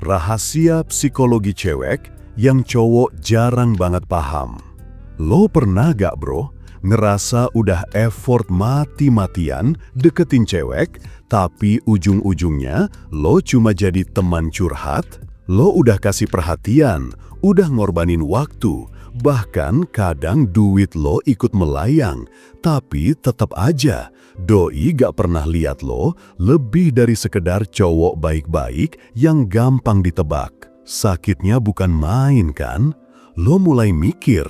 Rahasia psikologi cewek yang cowok jarang banget paham. Lo pernah gak bro, ngerasa udah effort mati-matian deketin cewek, tapi ujung-ujungnya lo cuma jadi teman curhat? Lo udah kasih perhatian, udah ngorbanin waktu, bahkan kadang duit lo ikut melayang, tapi tetap aja doi gak pernah lihat lo lebih dari sekedar cowok baik-baik yang gampang ditebak. Sakitnya bukan main kan? Lo mulai mikir,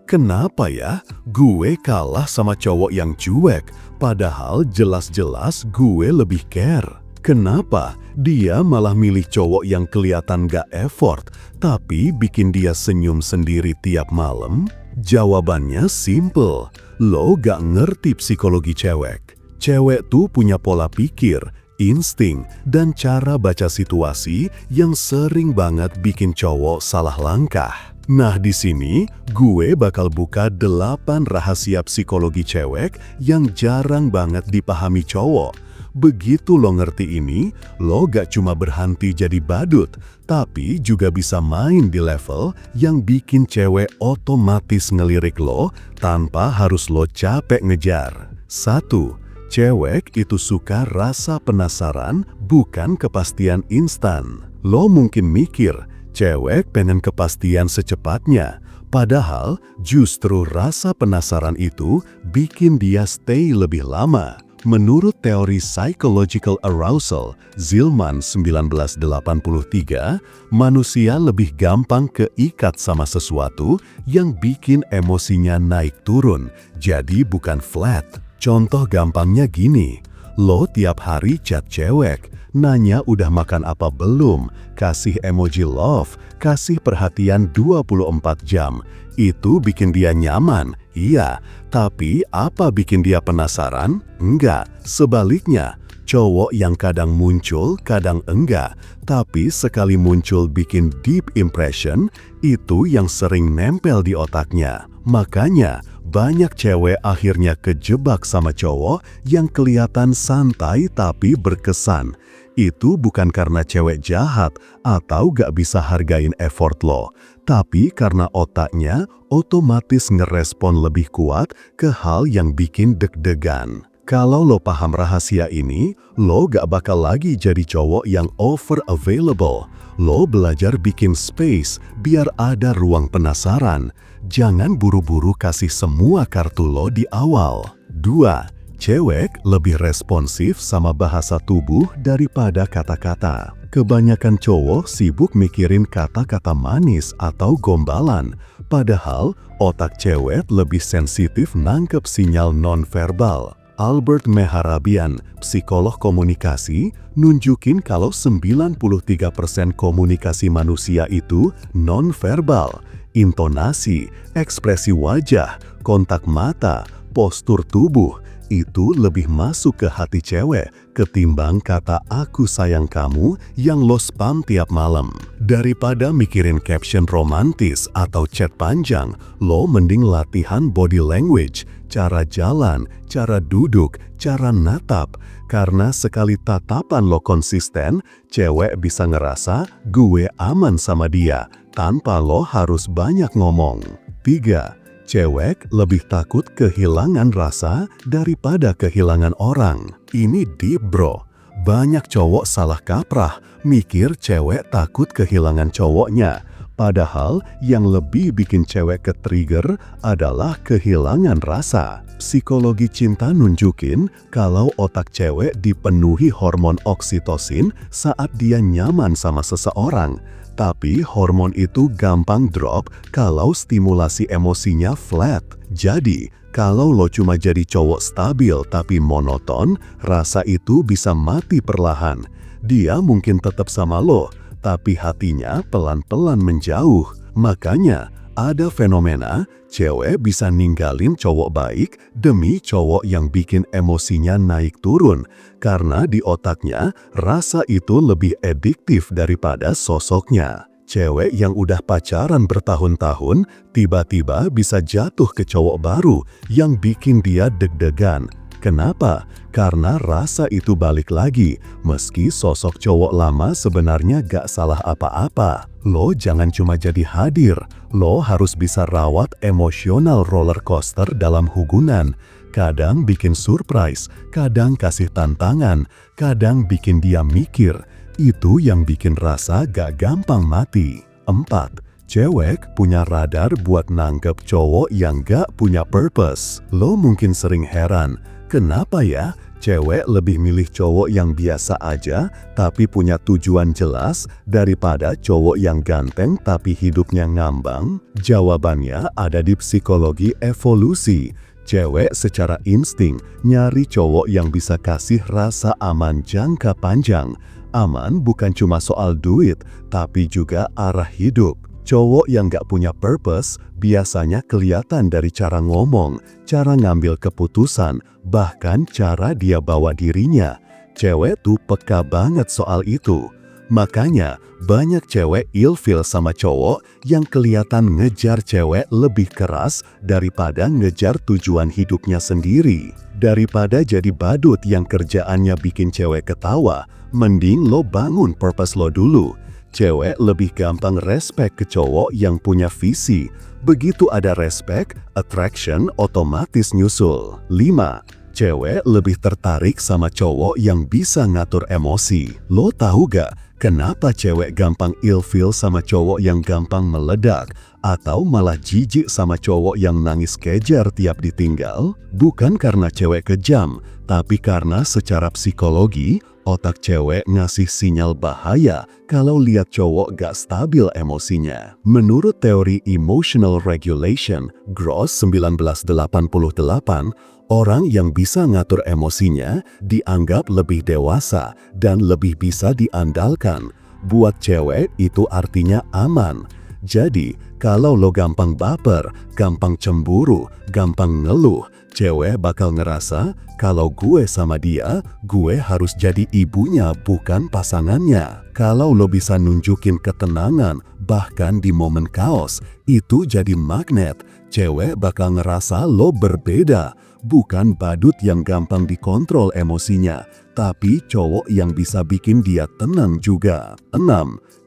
kenapa ya gue kalah sama cowok yang cuek, padahal jelas-jelas gue lebih care? Kenapa dia malah milih cowok yang kelihatan gak effort, tapi bikin dia senyum sendiri tiap malam? Jawabannya simple, lo gak ngerti psikologi cewek. Cewek tuh punya pola pikir, insting, dan cara baca situasi yang sering banget bikin cowok salah langkah. Nah di sini gue bakal buka 8 rahasia psikologi cewek yang jarang banget dipahami cowok. Begitu lo ngerti ini, lo gak cuma berhenti jadi badut, tapi juga bisa main di level yang bikin cewek otomatis ngelirik lo tanpa harus lo capek ngejar. 1. Cewek itu suka rasa penasaran, bukan kepastian instan. Lo mungkin mikir, cewek pengen kepastian secepatnya, padahal justru rasa penasaran itu bikin dia stay lebih lama. Menurut teori psychological arousal, Zielman 1983, manusia lebih gampang keikat sama sesuatu yang bikin emosinya naik turun, jadi bukan flat. Contoh gampangnya gini, lo tiap hari chat cewek, nanya udah makan apa belum, kasih emoji love, kasih perhatian 24 jam. Itu bikin dia nyaman, iya. Tapi apa bikin dia penasaran? Enggak, sebaliknya. Cowok yang kadang muncul, kadang enggak, tapi sekali muncul bikin deep impression, itu yang sering nempel di otaknya. Makanya, banyak cewek akhirnya kejebak sama cowok yang kelihatan santai tapi berkesan. Itu bukan karena cewek jahat atau gak bisa hargain effort lo, tapi karena otaknya otomatis ngerespon lebih kuat ke hal yang bikin deg-degan. Kalau lo paham rahasia ini, lo gak bakal lagi jadi cowok yang over available. Lo belajar bikin space biar ada ruang penasaran. Jangan buru-buru kasih semua kartu lo di awal. 2. Cewek lebih responsif sama bahasa tubuh daripada kata-kata. Kebanyakan cowok sibuk mikirin kata-kata manis atau gombalan, padahal otak cewek lebih sensitif nangkep sinyal nonverbal. Albert Mehrabian, psikolog komunikasi, nunjukin kalau 93% komunikasi manusia itu nonverbal. Intonasi, ekspresi wajah, kontak mata, postur tubuh, itu lebih masuk ke hati cewek ketimbang kata aku sayang kamu yang lo spam tiap malam. Daripada mikirin caption romantis atau chat panjang, lo mending latihan body language, cara jalan, cara duduk, cara natap. Karena sekali tatapan lo konsisten, cewek bisa ngerasa gue aman sama dia tanpa lo harus banyak ngomong. 3. Cewek lebih takut kehilangan rasa daripada kehilangan orang. Ini deep bro. Banyak cowok salah kaprah, mikir cewek takut kehilangan cowoknya. Padahal yang lebih bikin cewek ke-trigger adalah kehilangan rasa. Psikologi cinta nunjukin kalau otak cewek dipenuhi hormon oksitosin saat dia nyaman sama seseorang. Tapi hormon itu gampang drop kalau stimulasi emosinya flat. Jadi, kalau lo cuma jadi cowok stabil tapi monoton, rasa itu bisa mati perlahan. Dia mungkin tetap sama lo, tapi hatinya pelan-pelan menjauh. Makanya, ada fenomena cewek bisa ninggalin cowok baik demi cowok yang bikin emosinya naik turun. Karena di otaknya, rasa itu lebih adiktif daripada sosoknya. Cewek yang udah pacaran bertahun-tahun, tiba-tiba bisa jatuh ke cowok baru yang bikin dia deg-degan. Kenapa? Karena rasa itu balik lagi, meski sosok cowok lama sebenarnya gak salah apa-apa. Lo jangan cuma jadi hadir, lo harus bisa rawat emosional roller coaster dalam hubungan. Kadang bikin surprise, kadang kasih tantangan, kadang bikin dia mikir. Itu yang bikin rasa gak gampang mati. 4. Cewek punya radar buat nangkep cowok yang gak punya purpose. Lo mungkin sering heran, kenapa ya cewek lebih milih cowok yang biasa aja tapi punya tujuan jelas daripada cowok yang ganteng tapi hidupnya ngambang? Jawabannya ada di psikologi evolusi. Cewek secara insting nyari cowok yang bisa kasih rasa aman jangka panjang. Aman bukan cuma soal duit, tapi juga arah hidup. Cowok yang gak punya purpose biasanya kelihatan dari cara ngomong, cara ngambil keputusan, bahkan cara dia bawa dirinya. Cewek tuh peka banget soal itu. Makanya banyak cewek ilfil sama cowok yang kelihatan ngejar cewek lebih keras daripada ngejar tujuan hidupnya sendiri. Daripada jadi badut yang kerjaannya bikin cewek ketawa, mending lo bangun purpose lo dulu. Cewek lebih gampang respect ke cowok yang punya visi. Begitu ada respect, attraction otomatis nyusul. 5. Cewek lebih tertarik sama cowok yang bisa ngatur emosi. Lo tahu gak kenapa cewek gampang ilfil sama cowok yang gampang meledak? Atau malah jijik sama cowok yang nangis kejar tiap ditinggal? Bukan karena cewek kejam, tapi karena secara psikologi, otak cewek ngasih sinyal bahaya kalau lihat cowok gak stabil emosinya. Menurut teori emotional regulation, Gross 1988, orang yang bisa ngatur emosinya dianggap lebih dewasa dan lebih bisa diandalkan. Buat cewek itu artinya aman. Jadi, kalau lo gampang baper, gampang cemburu, gampang ngeluh, cewek bakal ngerasa kalau gue sama dia, gue harus jadi ibunya bukan pasangannya. Kalau lo bisa nunjukin ketenangan, bahkan di momen kaos, itu jadi magnet. Cewek bakal ngerasa lo berbeda, bukan badut yang gampang dikontrol emosinya, tapi cowok yang bisa bikin dia tenang juga. 6.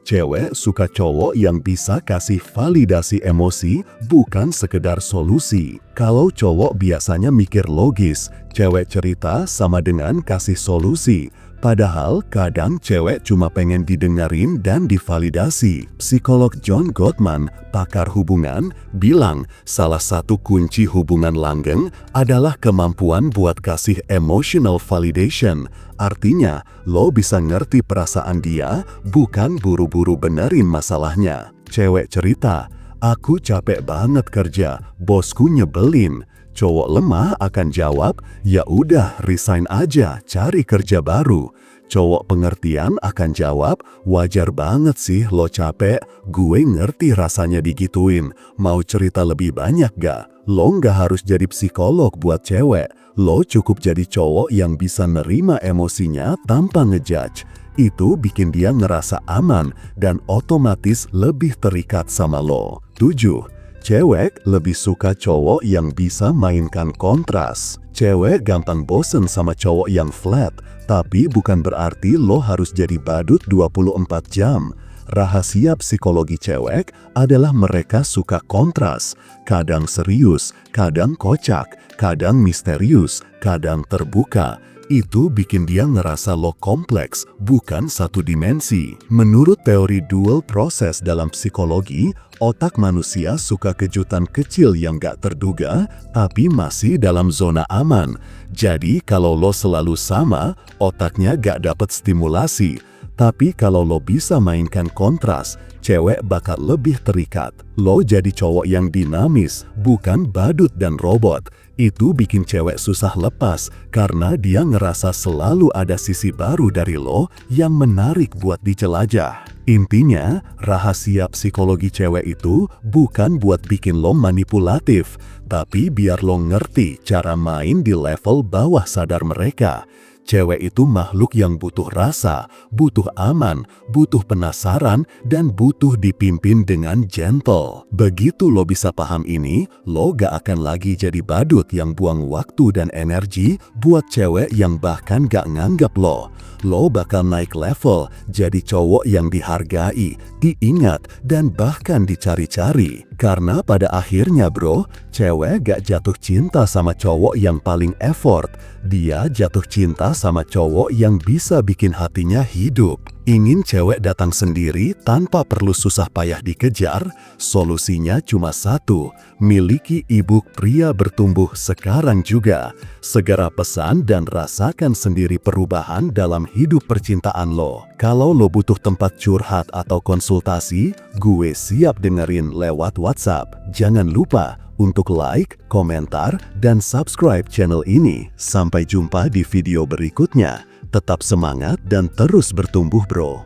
Cewek suka cowok yang bisa kasih validasi emosi, bukan sekedar solusi. Kalau cowok biasanya mikir logis, cewek cerita sama dengan kasih solusi. Padahal kadang cewek cuma pengen didengerin dan divalidasi. Psikolog John Gottman, pakar hubungan, bilang salah satu kunci hubungan langgeng adalah kemampuan buat kasih emotional validation. Artinya, lo bisa ngerti perasaan dia, bukan buru-buru benerin masalahnya. Cewek cerita, aku capek banget kerja, bosku nyebelin. Cowok lemah akan jawab, ya udah resign aja, cari kerja baru. Cowok pengertian akan jawab, wajar banget sih lo capek, gue ngerti rasanya digituin. Mau cerita lebih banyak gak? Lo nggak harus jadi psikolog buat cewek. Lo cukup jadi cowok yang bisa nerima emosinya tanpa ngejudge. Itu bikin dia ngerasa aman dan otomatis lebih terikat sama lo. 7. Cewek lebih suka cowok yang bisa mainkan kontras. Cewek gampang bosen sama cowok yang flat, tapi bukan berarti lo harus jadi badut 24 jam. Rahasia psikologi cewek adalah mereka suka kontras. Kadang serius, kadang kocak, kadang misterius, kadang terbuka. Itu bikin dia ngerasa lo kompleks, bukan satu dimensi. Menurut teori dual process dalam psikologi, otak manusia suka kejutan kecil yang gak terduga, tapi masih dalam zona aman. Jadi kalau lo selalu sama, otaknya gak dapet stimulasi. Tapi kalau lo bisa mainkan kontras, cewek bakal lebih terikat. Lo jadi cowok yang dinamis, bukan badut dan robot. Itu bikin cewek susah lepas karena dia ngerasa selalu ada sisi baru dari lo yang menarik buat dijelajah. Intinya, rahasia psikologi cewek itu bukan buat bikin lo manipulatif, tapi biar lo ngerti cara main di level bawah sadar mereka. Cewek itu makhluk yang butuh rasa, butuh aman, butuh penasaran, dan butuh dipimpin dengan gentle. Begitu lo bisa paham ini, lo gak akan lagi jadi badut yang buang waktu dan energi buat cewek yang bahkan gak nganggap lo. Lo bakal naik level, jadi cowok yang dihargai, diingat, dan bahkan dicari-cari. Karena pada akhirnya bro, cewek gak jatuh cinta sama cowok yang paling effort. Dia jatuh cinta sama cowok yang bisa bikin hatinya hidup. Ingin cewek datang sendiri tanpa perlu susah payah dikejar? Solusinya cuma satu, miliki ibu pria bertumbuh sekarang juga. Segera pesan dan rasakan sendiri perubahan dalam hidup percintaan lo. Kalau lo butuh tempat curhat atau konsultasi, gue siap dengerin lewat WhatsApp. Jangan lupa untuk like, komentar, dan subscribe channel ini. Sampai jumpa di video berikutnya. Tetap semangat dan terus bertumbuh bro.